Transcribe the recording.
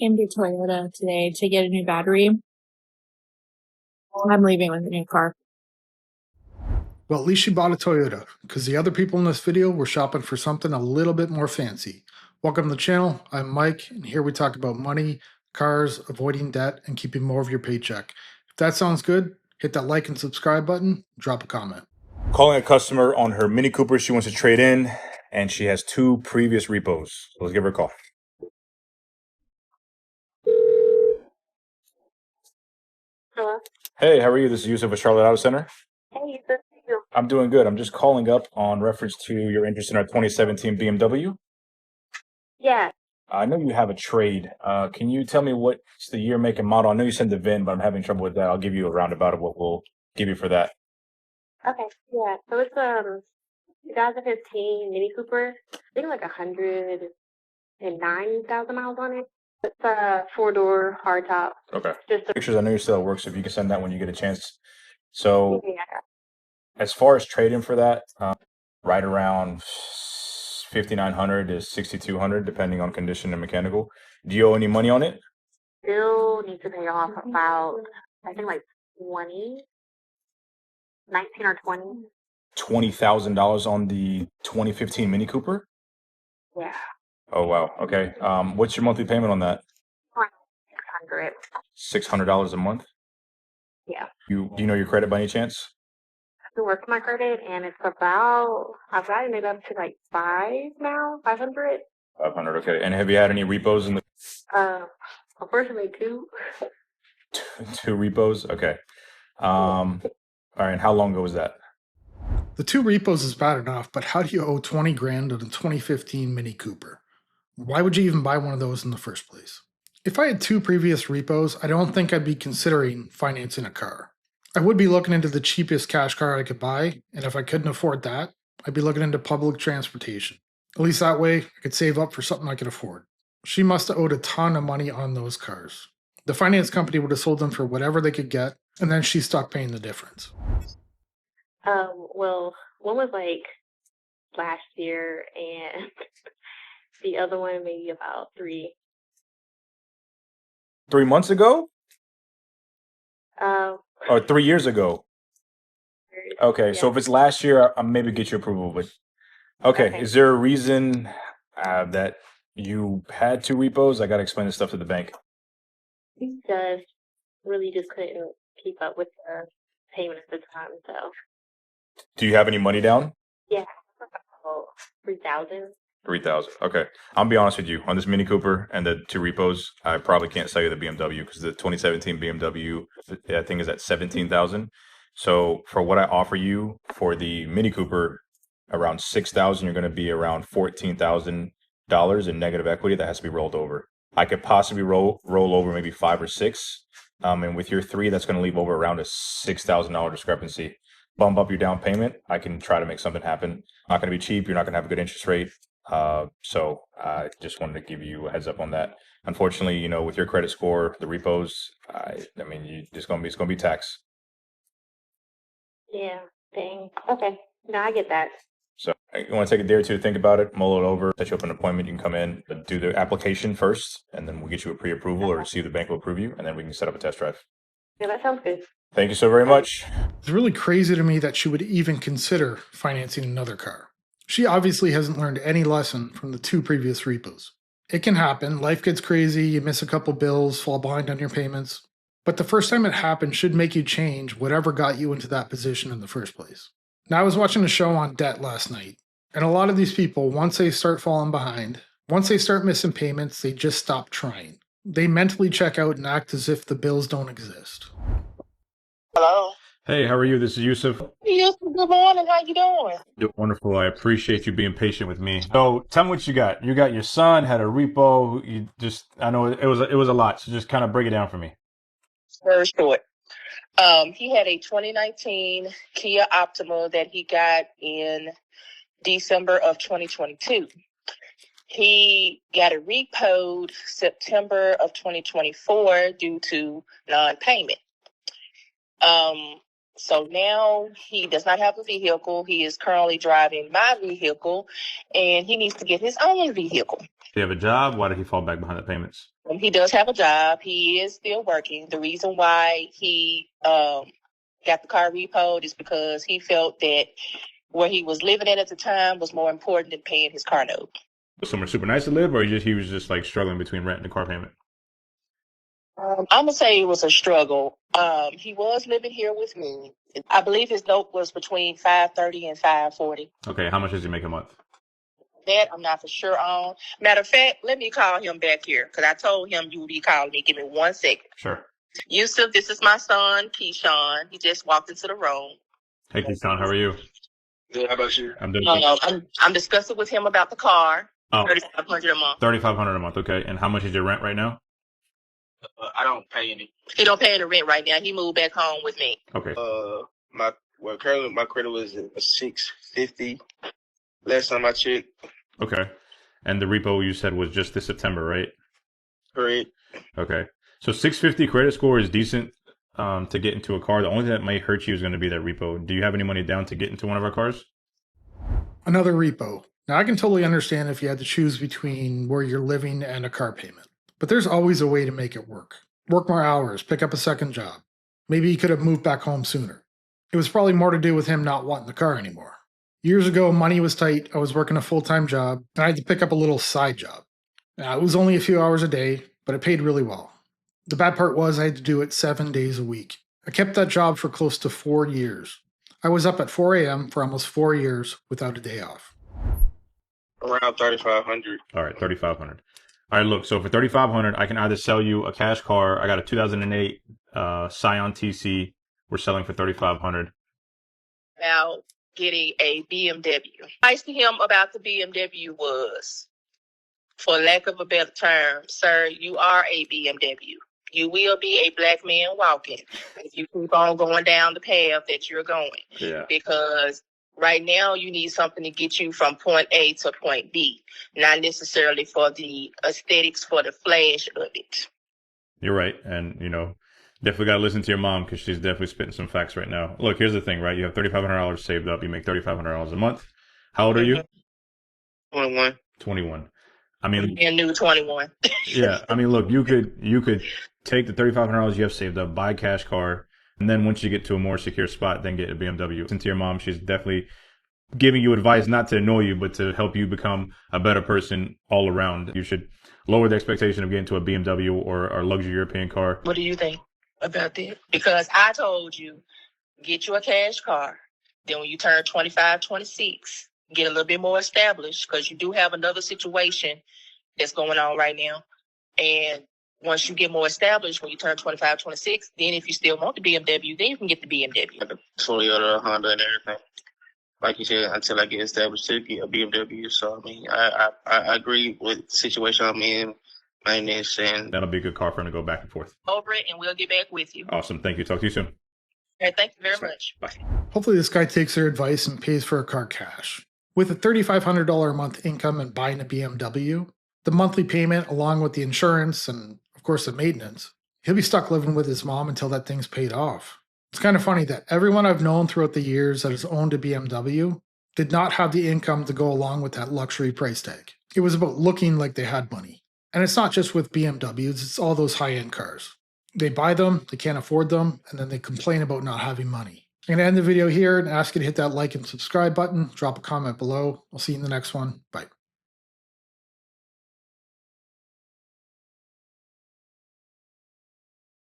came to Toyota today to get a new battery. I'm leaving with a new car. Well, at least she bought a Toyota, because the other people in this video were shopping for something a little bit more fancy. Welcome to the channel. I'm Mike, and here we talk about money, cars, avoiding debt, and keeping more of your paycheck. If that sounds good, hit that like and subscribe button, drop a comment. Calling a customer on her Mini Cooper she wants to trade in, and she has 2 previous repos. So let's give her a call. Hello. Hey, how are you? This is Yusuf of Charlotte Auto Center. Hey, good to see you. I'm doing good. I'm just calling up on reference to your interest in our 2017 BMW. Yeah. I know you have a trade. Can you tell me what's the year, make, and model? I know you sent the VIN, but I'm having trouble with that. I'll give you a roundabout of what we'll give you for that. Okay. Yeah. So it's 2015 Mini Cooper. I think like 109,000 miles on it. It's a 4-door hardtop. Okay. Just a, Pictures, I know you're still at work, so if you can send that when you get a chance. So yeah. as far as trading for that, right around 5,900 to 6,200, depending on condition and mechanical. Do you owe any money on it? Still need to pay off about, I think like 19 or 20. $20,000 on the 2015 Mini Cooper? Yeah. Oh wow. Okay. What's your monthly payment on that? Around 600. $600 a month. Yeah. Do you know your credit by any chance? I've been working my credit and it's about, I've gotten it up to like 500. 500. Okay. And have you had any repos in the Unfortunately 2. 2 repos? Okay. All right. And how long ago was that? The 2 repos is bad enough, but how do you owe 20 grand on a 2015 Mini Cooper? Why would you even buy one of those in the first place? If I had 2 previous repos, I don't think I'd be considering financing a car. I would be looking into the cheapest cash car I could buy, and if I couldn't afford that, I'd be looking into public transportation. At least that way, I could save up for something I could afford. She must have owed a ton of money on those cars. The finance company would have sold them for whatever they could get, and then she stopped paying the difference. Well, one was like last year, and the other one maybe about 3. 3 months ago? Um, Or 3 years ago? Okay. So yeah. if it's last year, I'll maybe get your approval. But okay. Okay. Is there a reason that you had 2 repos? I got to explain this stuff to the bank. He just really just couldn't keep up with the payment at the time, so Do you have any money down? yeah, about 3,000. 3,000. Okay. I'll be honest with you. On this Mini Cooper and the 2 repos, I probably can't sell you the BMW because the 2017 BMW, I think, is at 17,000. So for what I offer you for the Mini Cooper, around 6,000, you're going to be around $14,000 in negative equity that has to be rolled over. I could possibly roll over maybe 5 or 6. And with your 3, that's going to leave over around a $6,000 discrepancy. Bump up your down payment. I can try to make something happen. Not going to be cheap. You're not going to have a good interest rate. So I just wanted to give you a heads up on that. Unfortunately, with your credit score, the repos, I mean, it's going to be tax. Yeah, dang. Okay. No, I get that. So you want to take a day or two to think about it, mull it over, set you up an appointment. You can come in, do the application first, and then we'll get you a pre-approval or see if the bank will approve you, and then we can set up a test drive. Yeah, that sounds good. Thank you so very much. It's really crazy to me that she would even consider financing another car. She obviously hasn't learned any lesson from the 2 previous repos. It can happen, life gets crazy, you miss a couple bills, fall behind on your payments. But the first time it happened should make you change whatever got you into that position in the first place. Now, I was watching a show on debt last night, and a lot of these people, once they start falling behind, once they start missing payments, they just stop trying. They mentally check out and act as if the bills don't exist. Hello. Hey, how are you? This is Yusuf. Yes, good morning. How you doing? Doing wonderful. I appreciate you being patient with me. So tell me what you got. You got your son had a repo. I know it was a lot. So just kind of break it down for me. Very short. He had a 2019 Kia Optima that he got in December of 2022. He got it repoed September of 2024 due to non-payment. So now he does not have a vehicle. He is currently driving my vehicle, and he needs to get his own vehicle. Do you have a job? Why did he fall back behind the payments? He does have a job. He is still working. The reason why he got the car repoed is because he felt that where he was living at the time was more important than paying his car note. Was somewhere super nice to live, or he was just like struggling between rent and the car payment? I'm gonna say it was a struggle. He was living here with me. I believe his note was between $530 and $540. Okay, how much does he make a month? That I'm not for sure on. Matter of fact, let me call him back here because I told him you would be calling me. Give me 1 second. Sure. Yusuf, this is my son, Keyshawn. He just walked into the room. Hey, Keyshawn, how are you? Good. How about you? I'm doing I'm discussing with him about the car. Oh, $3,500 a month. $3,500 a month. Okay, and how much is your rent right now? I don't pay any. He don't pay any rent right now. He moved back home with me. Okay. Currently my credit was a 650. Last time I checked. Okay, and the repo you said was just this September, right? Correct. Okay, so 650 credit score is decent to get into a car. The only thing that might hurt you is going to be that repo. Do you have any money down to get into one of our cars? Another repo. Now, I can totally understand if you had to choose between where you're living and a car payment, but there's always a way to make it work. Work more hours, pick up a second job. Maybe he could have moved back home sooner. It was probably more to do with him not wanting the car anymore. Years ago, money was tight. I was working a full-time job, and I had to pick up a little side job. Now, it was only a few hours a day, but it paid really well. The bad part was I had to do it 7 days a week. I kept that job for close to 4 years. I was up at 4 a.m. for almost 4 years without a day off. Around 3,500. All right, 3,500. All right, look. So for 3,500, I can either sell you a cash car. I got a 2008 Scion TC. We're selling for 3,500. About getting a BMW. Advice to him about the BMW was, for lack of a better term, sir, you are a BMW. You will be a black man walking if you keep on going down the path that you're going. Yeah. Because right now you need something to get you from point A to point B, not necessarily for the aesthetics, for the flash of it. You're right. And, definitely got to listen to your mom because she's definitely spitting some facts right now. Look, here's the thing, right? You have $3,500 saved up. You make $3,500 a month. How old are you? 21. 21. I mean, And new 21. yeah. I mean, look, you could take the $3,500 you have saved up, buy a cash car, and then once you get to a more secure spot, then get a BMW. Listen to your mom. She's definitely giving you advice not to annoy you, but to help you become a better person all around. You should lower the expectation of getting to a BMW or a luxury European car. What do you think about that? Because I told you, get you a cash car. Then when you turn 25, 26, get a little bit more established because you do have another situation that's going on right now. And once you get more established, when you turn 25, 26, then if you still want the BMW, then you can get the BMW. The Toyota, Honda, and everything. Like you said, until I get established to get a BMW. So, I mean, I agree with the situation I'm in, maintenance, and That'll be a good car for him to go back and forth. Over it, and we'll get back with you. Awesome. Thank you. Talk to you soon. Okay, thank you very much. Bye. Hopefully this guy takes their advice and pays for a car cash. With a $3,500 a month income and buying a BMW, the monthly payment along with the insurance and, of course, the maintenance, he'll be stuck living with his mom until that thing's paid off. It's kind of funny that everyone I've known throughout the years that has owned a BMW did not have the income to go along with that luxury price tag. It was about looking like they had money. And it's not just with BMWs, it's all those high-end cars. They buy them, they can't afford them, and then they complain about not having money. I'm going to end the video here and ask you to hit that like and subscribe button, drop a comment below. I'll see you in the next one. Bye.